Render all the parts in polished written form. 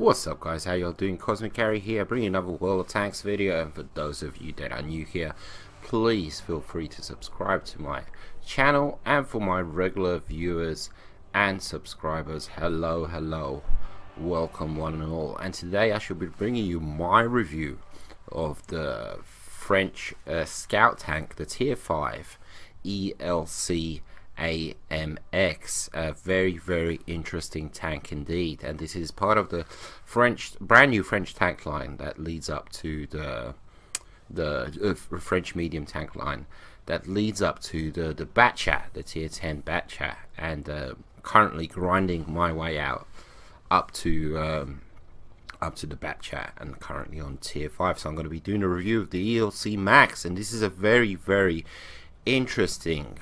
What's up guys, how y'all doing? Cosmic Carry here, bringing another World of Tanks video. And for those of you that are new here, please feel free to subscribe to my channel. And for my regular viewers and subscribers, hello, welcome one and all. And today I shall be bringing you my review of the French scout tank, the tier 5 ELC AMX. A very interesting tank indeed, and this is part of the brand new French tank line that leads up to the French medium tank line that leads up to the Batchat, the tier 10 Batchat, and currently grinding my way out up to the Batchat, and currently on tier 5. So I'm going to be doing a review of the ELC Max, and this is a very interesting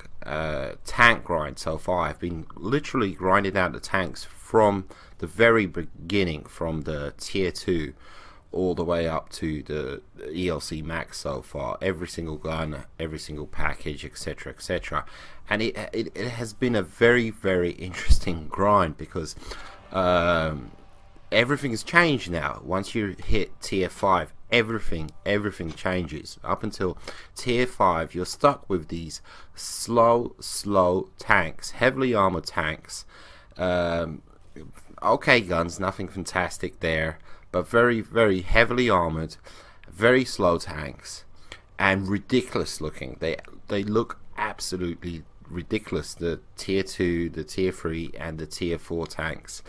tank grind so far. I've been literally grinding out the tanks from the very beginning, from the tier 2 all the way up to the ELC Max so far. Every single gun, every single package, etc, and it has been a very interesting grind because everything has changed now. Once you hit tier 5, everything changes. Up until tier 5, you're stuck with these slow tanks, heavily armored tanks. Okay guns, nothing fantastic there, but very heavily armored, very slow tanks, and ridiculous looking. They look absolutely ridiculous. The tier 2, the tier 3 and the tier 4 tanks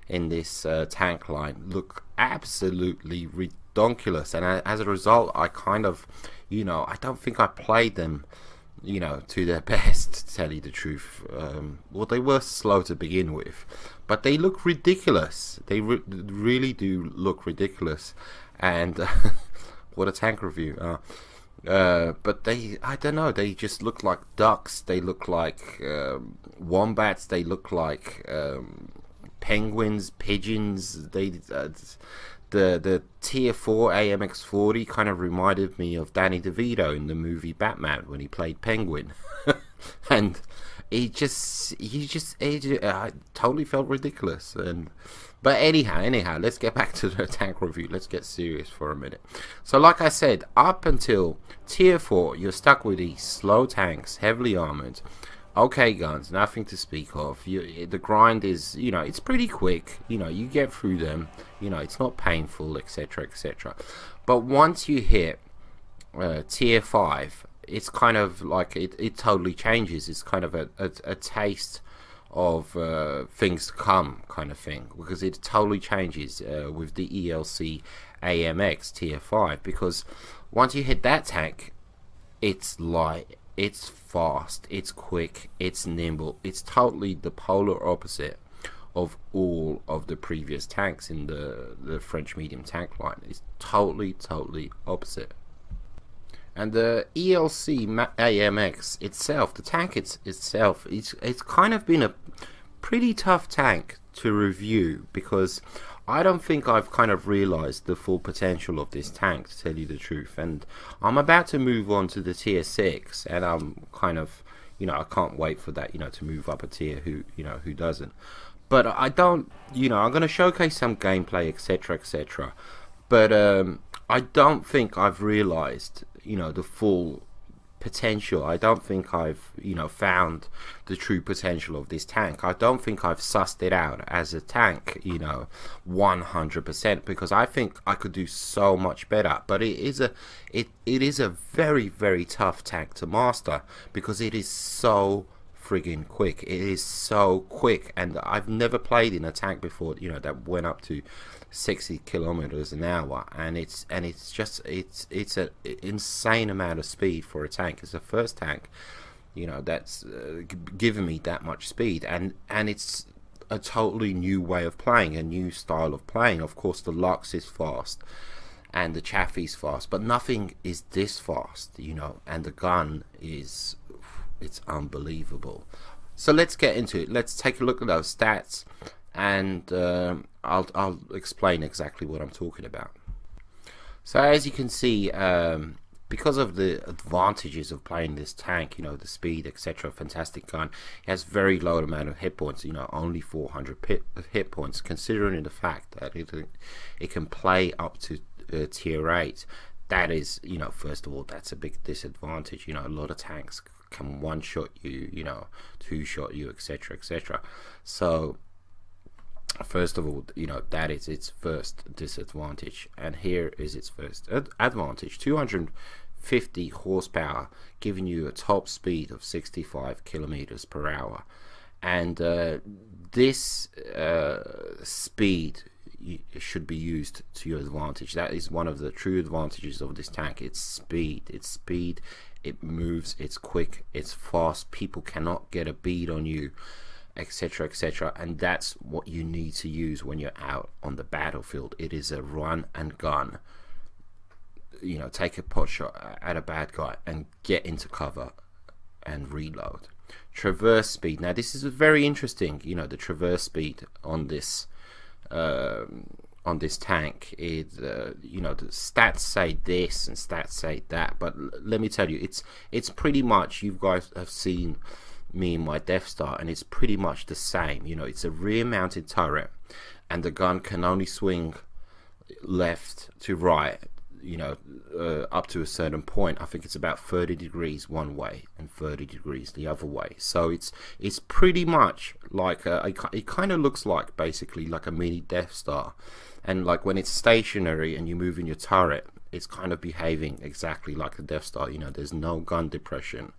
in this tank line look absolutely ridiculous, and as a result I kind of, I don't think I played them to their best, to tell you the truth. Well, they were slow to begin with, but they look ridiculous. They really do look ridiculous. And what a tank review. But I don't know, they just look like ducks, they look like wombats, they look like penguins, pigeons. The tier 4 AMX 40 kind of reminded me of Danny DeVito in the movie Batman when he played Penguin. And he totally felt ridiculous. But anyhow, let's get back to the tank review. Let's get serious for a minute. So like I said, up until tier 4, you're stuck with these slow tanks, heavily armored, okay guns, nothing to speak of. The grind is, it's pretty quick. You get through them. It's not painful, etc. But once you hit tier 5, it's kind of like it totally changes. It's kind of a taste of things to come kind of thing, because it totally changes with the ELC AMX tier 5. Because once you hit that tank, it's light, it's fast, it's quick, it's nimble. It's totally the polar opposite of all of the previous tanks in the French medium tank line. It's totally opposite. And the ELC AMX itself, the tank itself, it's kind of been a pretty tough tank to review, because I don't think I've kind of realized the full potential of this tank, to tell you the truth. And I'm about to move on to the tier 6, and I'm kind of, I can't wait for that, to move up a tier. Who doesn't? But I don't, I'm going to showcase some gameplay, etc. But I don't think I've realized, the full potential. I don't think I've, found the true potential of this tank. I don't think I've sussed it out as a tank, 100%, because I think I could do so much better. But it is a very tough tank to master, because it is so friggin' quick. It is so quick, and I've never played in a tank before, that went up to 60 kilometers an hour, and it's an insane amount of speed for a tank. It's the first tank, that's given me that much speed, and it's a totally new way of playing, a new style of playing. Of course, the Lux is fast and the Chaffee's fast, but nothing is this fast, and the gun is, it's unbelievable. So let's get into it. Let's take a look at those stats, and I'll explain exactly what I'm talking about. So as you can see, because of the advantages of playing this tank, you know, the speed, etc. Fantastic gun. It has very low amount of hit points, you know, only 400 hit points, considering the fact that it can play up to tier 8. That is, you know, first of all, that's a big disadvantage. You know, a lot of tanks can one-shot you, you know, two-shot you, etc., etc. So first of all, you know, that is its first disadvantage, and here is its first advantage. 250 horsepower, giving you a top speed of 65 kilometers per hour, and this speed should be used to your advantage. That is one of the true advantages of this tank. It's speed. It moves, it's quick, it's fast, people cannot get a bead on you, etc., etc. And that's what you need to use when you're out on the battlefield. It is a run and gun, you know, take a pot shot at a bad guy and get into cover and reload. Traverse speed, now this is very interesting. You know, the traverse speed on this tank is, you know, the stats say this and stats say that, but let me tell you, it's pretty much, you guys have seen me in my Death Star, and it's pretty much the same. You know, it's a rear mounted turret, and the gun can only swing left to right, you know, up to a certain point. I think it's about 30 degrees one way and 30 degrees the other way. So it's pretty much like it kind of looks like basically like a mini Death Star. And like when it's stationary and you move in your turret, it's kind of behaving exactly like a Death Star. You know, there's no gun depression.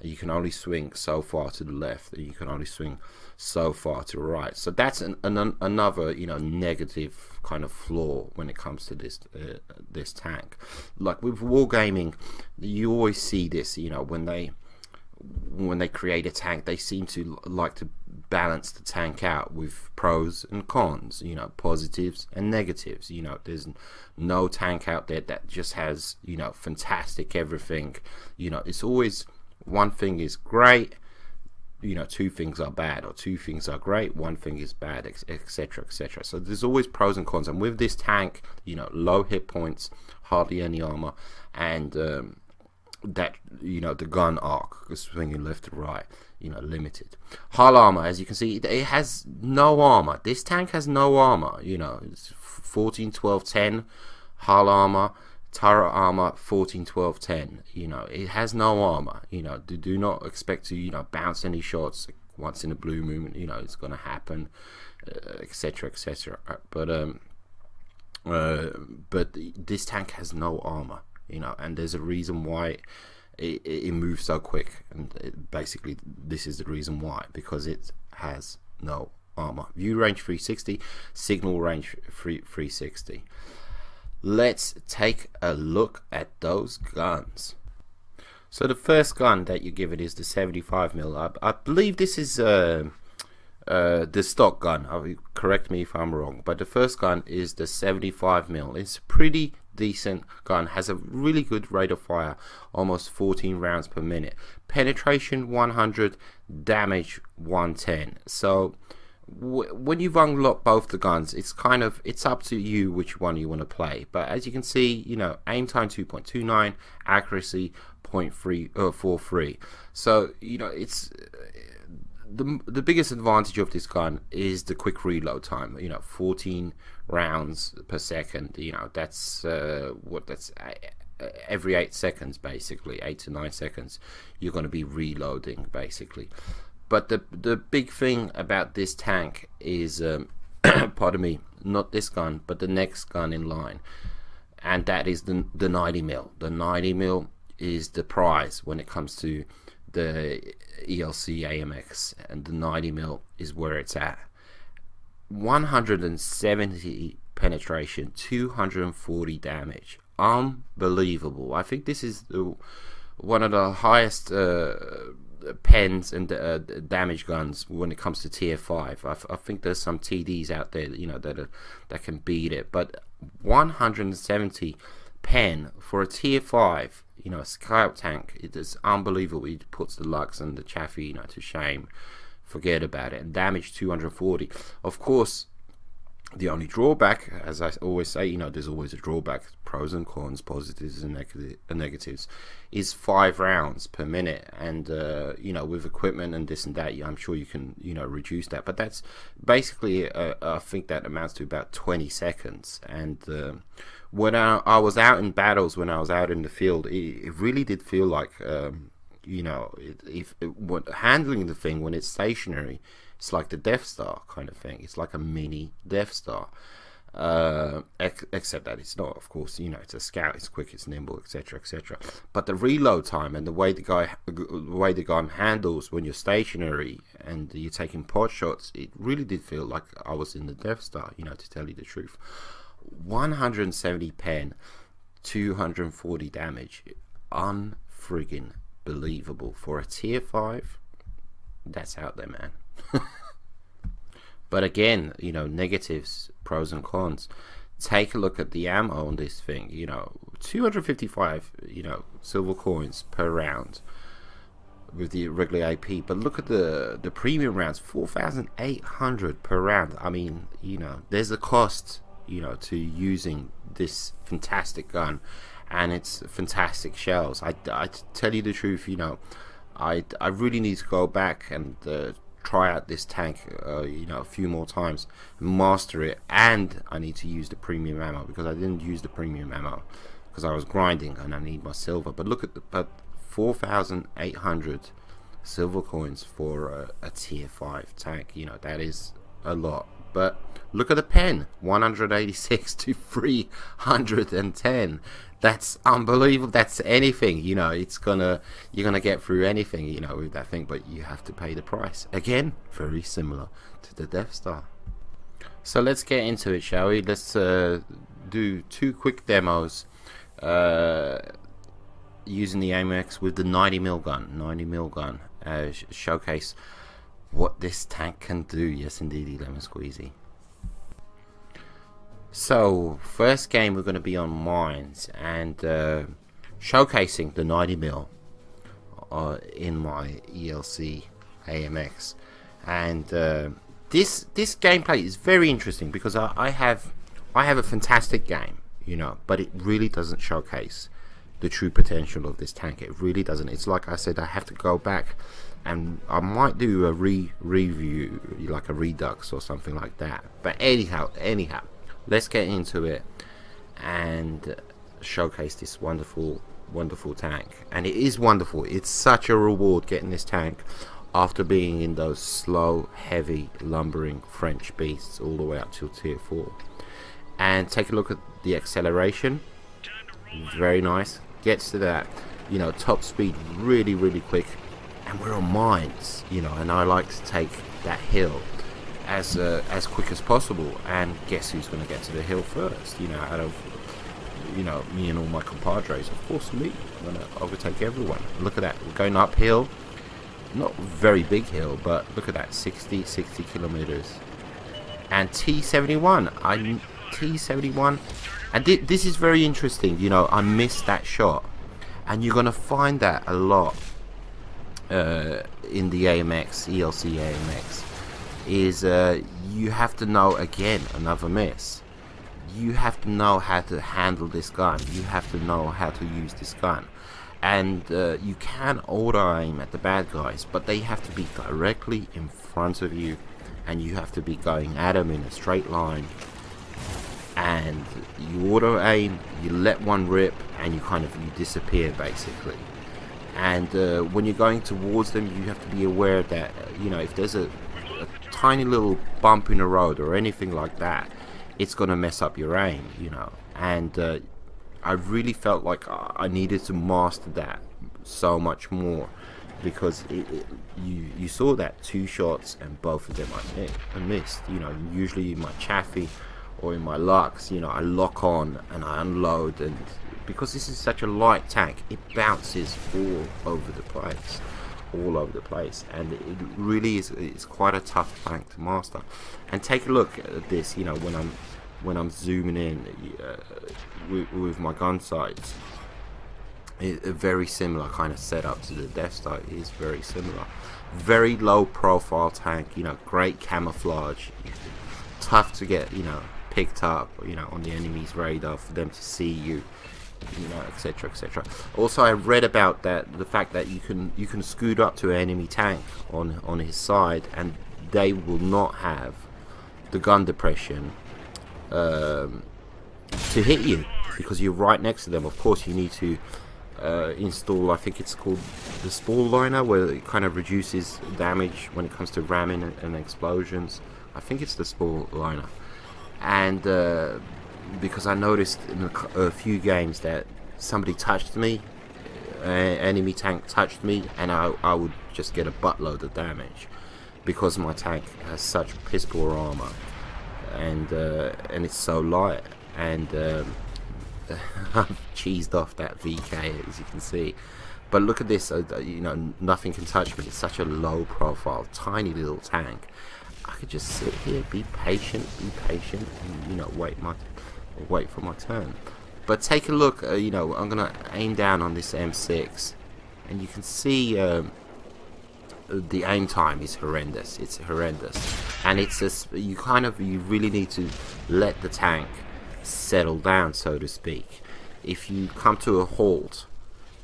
You can only swing so far to the left, and you can only swing so far to the right. So that's another, you know, negative kind of flaw when it comes to this tank. Like with wargaming, you always see this. You know, when they create a tank, they seem to like to balance the tank out with pros and cons, you know, positives and negatives. You know, there's no tank out there that just has, you know, fantastic everything. You know, it's always one thing is great, you know, two things are bad, or two things are great, one thing is bad, etc., etc. So there's always pros and cons. And with this tank, you know, low hit points, hardly any armor, and that, you know, the gun arc, swinging left to right, you know, limited. Hull armor, as you can see, it has no armor. This tank has no armor. You know, it's 14, 12, 10 hull armor, turret armor 14, 12, 10. You know, it has no armor. You know, do not expect to, you know, bounce any shots once in a blue moon. You know, it's gonna happen, etc., etc. But this tank has no armor. You know, and there's a reason why it moves so quick, and basically this is the reason why, because it has no armor. View range 360, signal range 360. Let's take a look at those guns. So the first gun that you give it is the 75mm. I believe this is the stock gun. Correct me if I'm wrong, but the first gun is the 75mm. It's pretty decent gun, has a really good rate of fire, almost 14 rounds per minute, penetration 100, damage 110. So when you've unlocked both the guns, it's up to you which one you want to play. But as you can see, you know, aim time 2.29, accuracy 0.43. So, you know, it's the biggest advantage of this gun is the quick reload time. You know, 14 rounds per second. You know, that's every 8 seconds, basically 8 to 9 seconds you're going to be reloading, basically. But the big thing about this tank is pardon me, not this gun, but the next gun in line, and that is the 90mm. The 90mm is the prize when it comes to the ELC AMX, and the 90mm is where it's at. 170 penetration, 240 damage, unbelievable. I think this is one of the highest pens and damage guns when it comes to tier 5. I think there's some TDs out there, you know, that can beat it, but 170 pen for a tier 5, you know, a scout tank, it is unbelievable. It puts the Lux and the Chaffee, you know, to shame. Forget about it. And damage 240. Of course, The only drawback, as I always say, you know, there's always a drawback, pros and cons, positives and negatives, is 5 rounds per minute. And you know, with equipment and this and that, I'm sure you can, you know, reduce that, but that's basically I think that amounts to about 20 seconds. And when I was out in battles, when I was out in the field, it really did feel like you know, handling the thing when it's stationary, it's like the Death Star kind of thing. It's like a mini Death Star, except that it's not, of course. You know, it's a scout, it's quick, it's nimble, etc., etc. But the reload time and the way the gun handles when you're stationary and you're taking pot shots, it really did feel like I was in the Death Star. You know, to tell you the truth, 170 pen, 240 damage, unfriggin' believable for a tier 5. That's out there, man. But again, you know, negatives, pros and cons. Take a look at the ammo on this thing. You know, 255, you know, silver coins per round with the regular AP. But look at the premium rounds, 4,800 per round. I mean, you know, there's a cost, you know, to using this fantastic gun and its fantastic shells. I tell you the truth, you know, I really need to go back and try out this tank, you know, a few more times, master it, and I need to use the premium ammo, because I didn't use the premium ammo because I was grinding and I need my silver. But look at the 4,800 silver coins for a tier 5 tank. You know, that is a lot. But look at the pen, 186 to 310. That's unbelievable. That's anything, you know. You're gonna get through anything, you know, with that thing, but you have to pay the price. Again, very similar to the Death Star. So let's get into it, shall we? Let's do 2 quick demos using the AMX with the 90mm gun. Showcase what this tank can do. Yes, indeedy, lemon squeezy. So first game, we're going to be on mines and showcasing the 90mm in my ELC AMX. And this gameplay is very interesting because I have a fantastic game, you know, but it really doesn't showcase the true potential of this tank. It really doesn't. It's like I said, I have to go back and I might do a review, like a redux or something like that. But anyhow, let's get into it and showcase this wonderful tank. And it is wonderful. It's such a reward getting this tank after being in those slow, heavy, lumbering French beasts all the way up till tier 4. And take a look at the acceleration. Very nice. Gets to that, you know, top speed really quick. And we're on mines, you know, and I like to take that hill as quick as possible. And guess who's going to get to the hill first? You know, out of, you know, me and all my compadres, of course me. I'm going to overtake everyone. Look at that, we're going uphill. Not very big hill, but look at that, 60 kilometers. And T71, T71, and this is very interesting. You know, I missed that shot, and you're going to find that a lot in the AMX, ELC AMX, is you have to know, again, another miss. You have to know how to handle this gun. You have to know how to use this gun. And you can auto aim at the bad guys, but they have to be directly in front of you, and you have to be going at them in a straight line. And you auto aim, you let one rip, and you disappear basically. And when you're going towards them, you have to be aware that, you know, if there's a tiny little bump in the road or anything like that, it's gonna mess up your aim, you know. And I really felt like I needed to master that so much more, because you saw that 2 shots and both of them I missed. You know, usually in my Chaffee or in my Lux, you know, I lock on and I unload, and because this is such a light tank, it bounces all over the place, and it really is. It's quite a tough tank to master. And take a look at this. You know, when I'm zooming in with my gun sights, a very similar kind of setup to the Death Star. It is very similar. Very low profile tank. You know, great camouflage. tough to get, you know, picked up, you know, on the enemy's radar, for them to see you, you know, etc, etc. Also, I read about that, the fact that you can scoot up to an enemy tank on his side, and they will not have the gun depression to hit you, because you're right next to them. Of course, you need to install, I think it's called the Spall Liner, where it kind of reduces damage when it comes to ramming and explosions. I think it's the Spall Liner. And because I noticed in a few games that somebody touched me, enemy tank touched me, and I would just get a buttload of damage, because my tank has such piss poor armor, and it's so light, and I've cheesed off that VK, as you can see. But look at this, you know, nothing can touch me. It's such a low profile, tiny little tank. I could just sit here, be patient, and, you know, wait for my turn. But take a look, you know, I'm gonna aim down on this M6, and you can see the aim time is horrendous. It's horrendous, and it's just, you really need to let the tank settle down, so to speak. If you come to a halt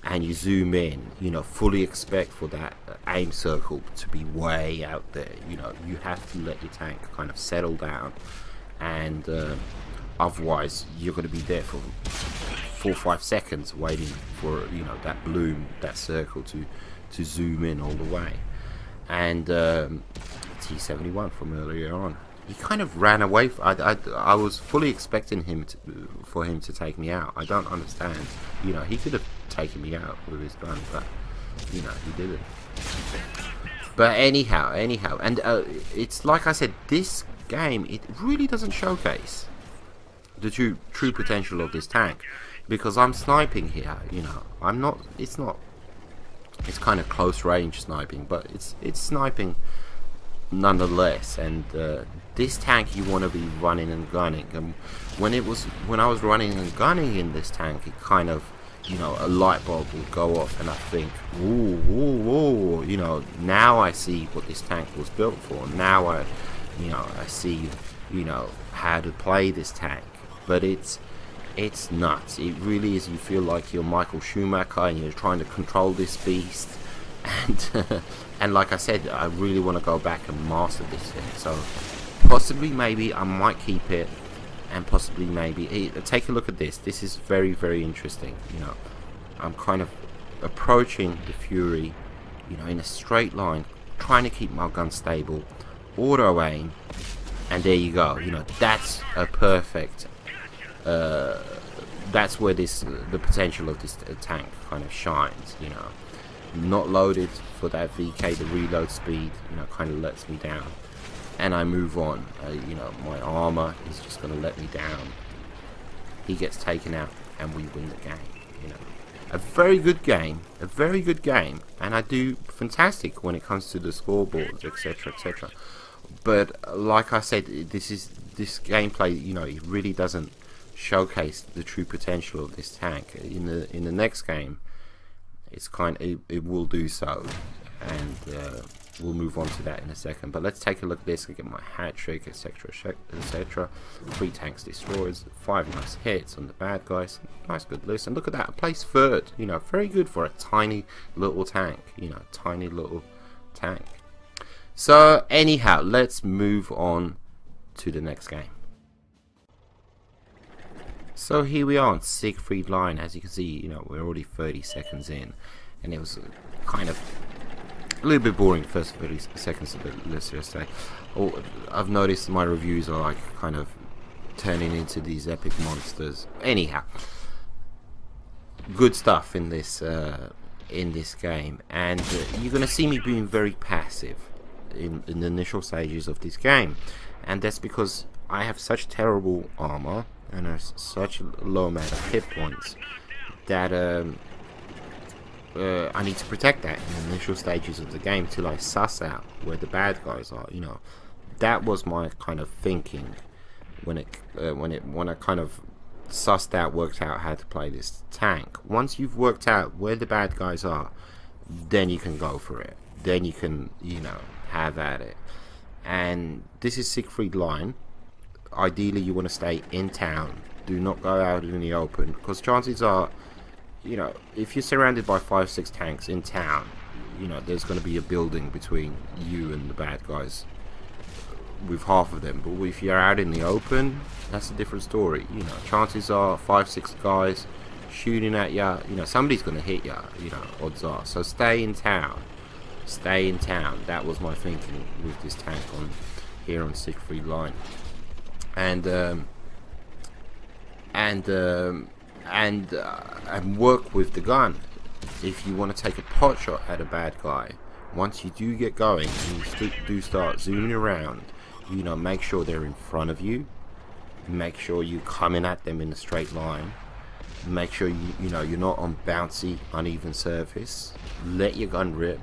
and you zoom in, you know, fully expect for that aim circle to be way out there. You know, you have to let your tank kind of settle down, and otherwise you're going to be there for 4 or 5 seconds waiting for, you know, that bloom, that circle to zoom in all the way. And T71 from earlier on, he kind of ran away. I was fully expecting for him to take me out. I don't understand. You know, he could have taken me out with his gun, but, you know, he didn't. But anyhow, and it's like I said, this game, it really doesn't showcase the true potential of this tank, because I'm sniping here. You know, I'm not. It's not. It's kind of close range sniping, but it's sniping nonetheless. And this tank, you want to be running and gunning. And when I was running and gunning in this tank, it kind of, you know, a light bulb would go off, and I think, ooh, you know, now I see what this tank was built for. Now I see, you know, how to play this tank. But it's nuts. It really is. You feel like you're Michael Schumacher and you're trying to control this beast. And and like I said, I really want to go back and master this thing. So possibly, maybe I might keep it, and possibly maybe take a look at this. This is very, very interesting. You know, I'm kind of approaching the Fury, you know, in a straight line, trying to keep my gun stable, auto aim, and there you go. You know, that's a perfect. That's where the potential of this tank kind of shines. You know, not loaded for that VK, the reload speed, you know, kind of lets me down, and I move on. You know, my armor is just going to let me down. He gets taken out, and we win the game. You know, a very good game, and I do fantastic when it comes to the scoreboards, etc, etc. But like I said, this gameplay, you know, it really doesn't showcase the true potential of this tank. In the next game, it will do so, and we'll move on to that in a second. But let's take a look at this and get my hat trick, etc, etc. 3 tanks destroyed, 5 nice hits on the bad guys, nice good list, and look at that, I placed 3rd. You know, very good for a tiny little tank. You know, tiny little tank. So anyhow, let's move on to the next game. So here we are on Siegfried Line. As you can see, you know, we're already 30 seconds in, and it was kind of a little bit boring the first 30 seconds of it, let's just say. I've noticed my reviews are like kind of turning into these epic monsters. Anyhow, good stuff in this game, and you're gonna see me being very passive in the initial stages of this game, and that's because I have such terrible armor and such a low amount of hit points that I need to protect that in the initial stages of the game till I suss out where the bad guys are. You know, that was my kind of thinking when I kind of sussed out, worked out how to play this tank. Once you've worked out where the bad guys are, then you can go for it. Then you can, you know, have at it. And this is Siegfried Line. ideally you want to stay in town. Do not go out in the open, because chances are, you know, if you're surrounded by 5-6 tanks in town, you know, there's going to be a building between you and the bad guys with half of them. But if you're out in the open, that's a different story. You know, chances are 5-6 guys shooting at you, you know, somebody's going to hit you, you know, odds are. So stay in town. Stay in town. That was my thinking with this tank on here on Siegfried Line. And work with the gun. If you want to take a pot shot at a bad guy, once you do get going and you do start zooming around, you know, make sure they're in front of you, make sure you're coming at them in a straight line, make sure you know you're not on bouncy uneven surface, let your gun rip,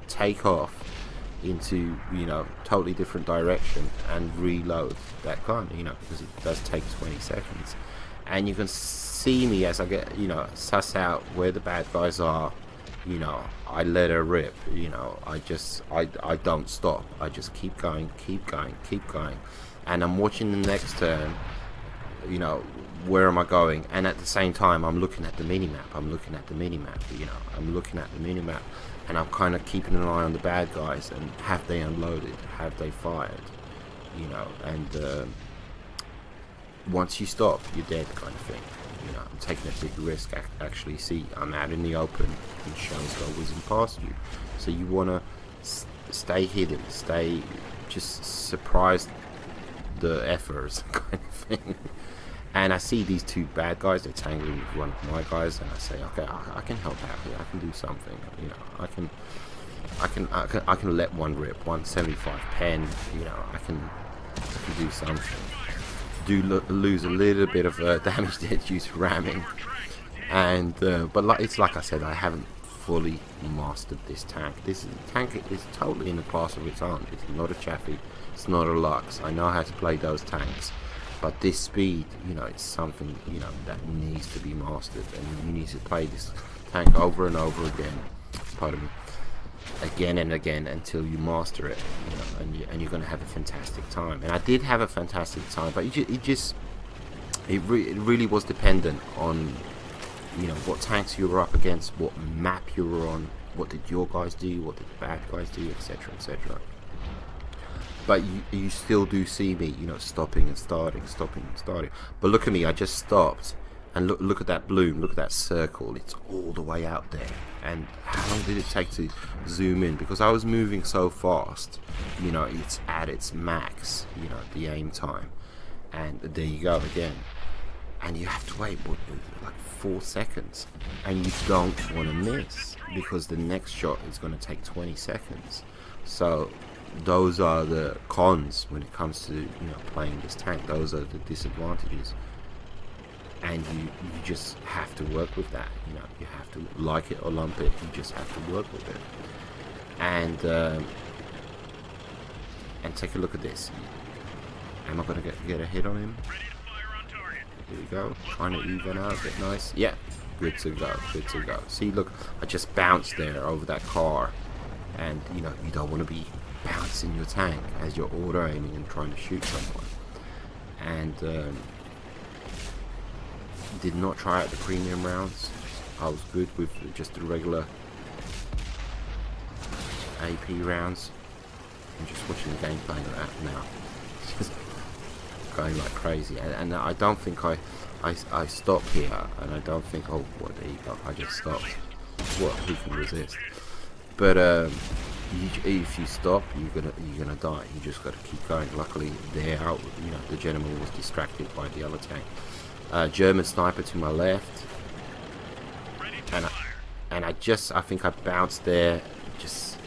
take off into, you know, totally different direction and reload that gun, you know, because it does take 20 seconds. And you can see me as I get, you know, suss out where the bad guys are. You know, I let her rip. You know, I don't stop. I just keep going, and I'm watching the next turn. You know, where am I going? And at the same time, I'm looking at the minimap. You know, I'm looking at the minimap, and I'm kind of keeping an eye on the bad guys and have they unloaded, have they fired? You know, and once you stop, you're dead, kind of thing. You know, I'm taking a big risk. Actually, see, I'm out in the open and shells go whizzing past you. So you want to stay hidden, stay just surprise the effers, kind of thing. And I see these two bad guys, they're tangling with one of my guys, and I say, okay, I can help out here. I can do something. You know, I can let one rip, 175 pen. You know, I can do something. Do lose a little bit of damage there due to ramming, and but it's like I said, I haven't fully mastered this tank. This tank is totally in a class of its own. It's not a Chaffee, it's not a Lux. I know how to play those tanks, but this speed, you know, it's something, you know, that needs to be mastered, and you need to play this tank over and over again. Pardon me. Again and again until you master it, you know, and you're going to have a fantastic time. And I did have a fantastic time, but it really was dependent on, you know, what tanks you were up against, what map you were on, what did your guys do, what did the bad guys do, etc., etc. But you still do see me, you know, stopping and starting. But look at me, I just stopped. And look at that bloom, look at that circle, it's all the way out there. And how long did it take to zoom in? Because I was moving so fast, you know, it's at its max, you know, the aim time. And there you go again. And you have to wait, what, like 4 seconds. And you don't want to miss, because the next shot is going to take 20 seconds. So those are the cons when it comes to, you know, playing this tank. Those are the disadvantages. And you just have to work with that. You know, you have to like it or lump it. You just have to work with it. And take a look at this. Am I gonna get a hit on him? Here we go. Trying to even out a bit nice. Yeah, good to go. Good to go. See, look, I just bounced there over that car, and you know, you don't want to be bouncing your tank as you're auto aiming and trying to shoot someone. And did not try out the premium rounds. I was good with just the regular AP rounds. I'm just watching the gameplay of that now. It's just going like crazy, and I don't think I stop here, and I don't think, oh, what, there you go, I just stopped. What, who can resist? But if you stop, you're gonna die. You just got to keep going. Luckily, there, you know, the gentleman was distracted by the other tank. German sniper to my left, and I think I bounced there. Just,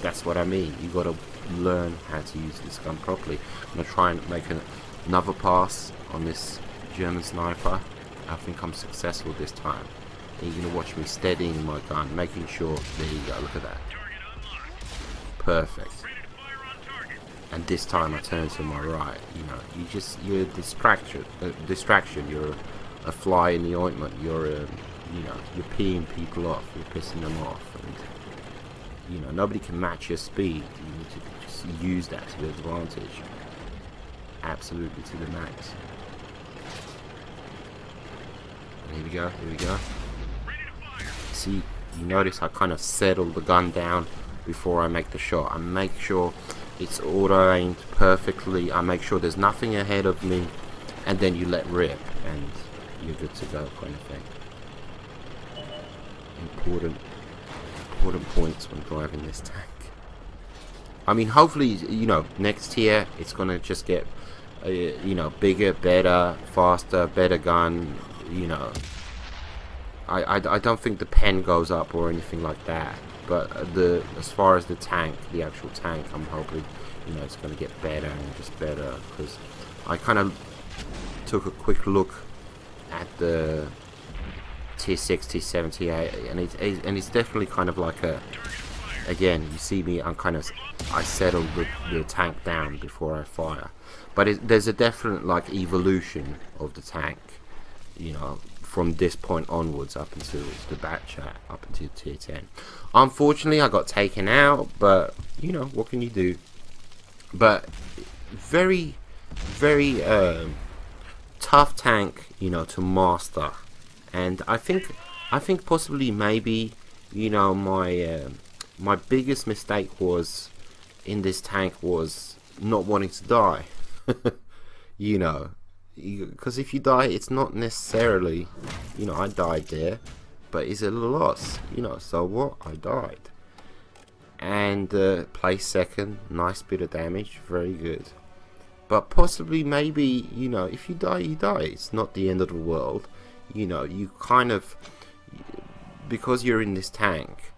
that's what I mean. You got to learn how to use this gun properly. I'm gonna try and make another pass on this German sniper. I think I'm successful this time. And you're gonna watch me steadying my gun, making sure. There you go. Look at that. Perfect. And this time I turn to my right. You know, you're a distraction. You're a fly in the ointment. You're you know, you're peeing people off. You're pissing them off, and you know, nobody can match your speed. You need to just use that to your advantage. absolutely to the max. And here we go, here we go. See, you notice I kind of settle the gun down before I make the shot. I make sure it's auto aimed perfectly. I make sure there's nothing ahead of me, and then you let rip and you're good to go, kind of thing. Important points when driving this tank. I mean, hopefully, you know, next year it's gonna just get you know, bigger, better, faster, better gun. You know, I don't think the pen goes up or anything like that, but as far as the tank, the actual tank, I'm hoping, you know, it's going to get better and just better, because I kind of took a quick look at the T6, T7, T8, and it's definitely kind of like a, again, you see me, I settle the tank down before I fire, but there's a definite like evolution of the tank, you know, from this point onwards up until the bat chat, up until tier 10. Unfortunately, I got taken out, but you know, what can you do? But very, very tough tank, you know, to master. And I think possibly maybe, you know, my biggest mistake was in this tank was not wanting to die. You know, because if you die, it's not necessarily, you know, I died there, but it's a loss, you know, so what, I died. And place second, nice bit of damage, very good. But possibly, maybe, you know, if you die, you die. It's not the end of the world. You know, you kind of, because you're in this tank,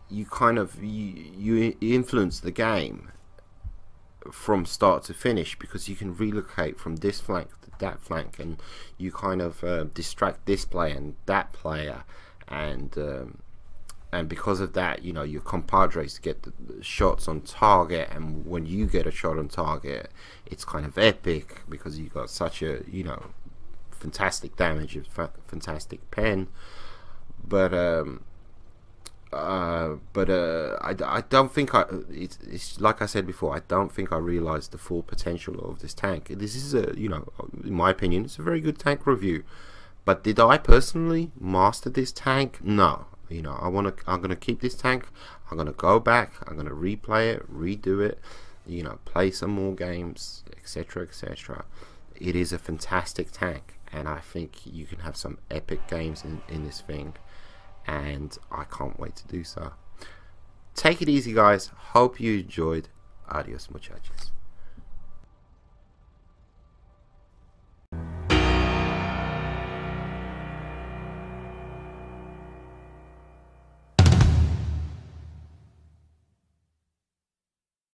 you kind of, you influence the game from start to finish, because you can relocate from this flank to that flank, and you kind of distract this player and that player, and because of that, you know, your compadres get the shots on target, and when you get a shot on target, it's kind of epic because you got such a, you know, fantastic damage, fantastic pen. But I don't think it's like I said before, I don't think I realized the full potential of this tank. This is a, you know, in my opinion, it's a very good tank review. But did I personally master this tank? No. You know, I'm gonna keep this tank. I'm gonna go back. I'm gonna replay it, redo it. You know, play some more games, etc., etc. It is a fantastic tank, and I think you can have some epic games in this thing. And I can't wait to do so. Take it easy, guys. Hope you enjoyed. Adios, muchachos.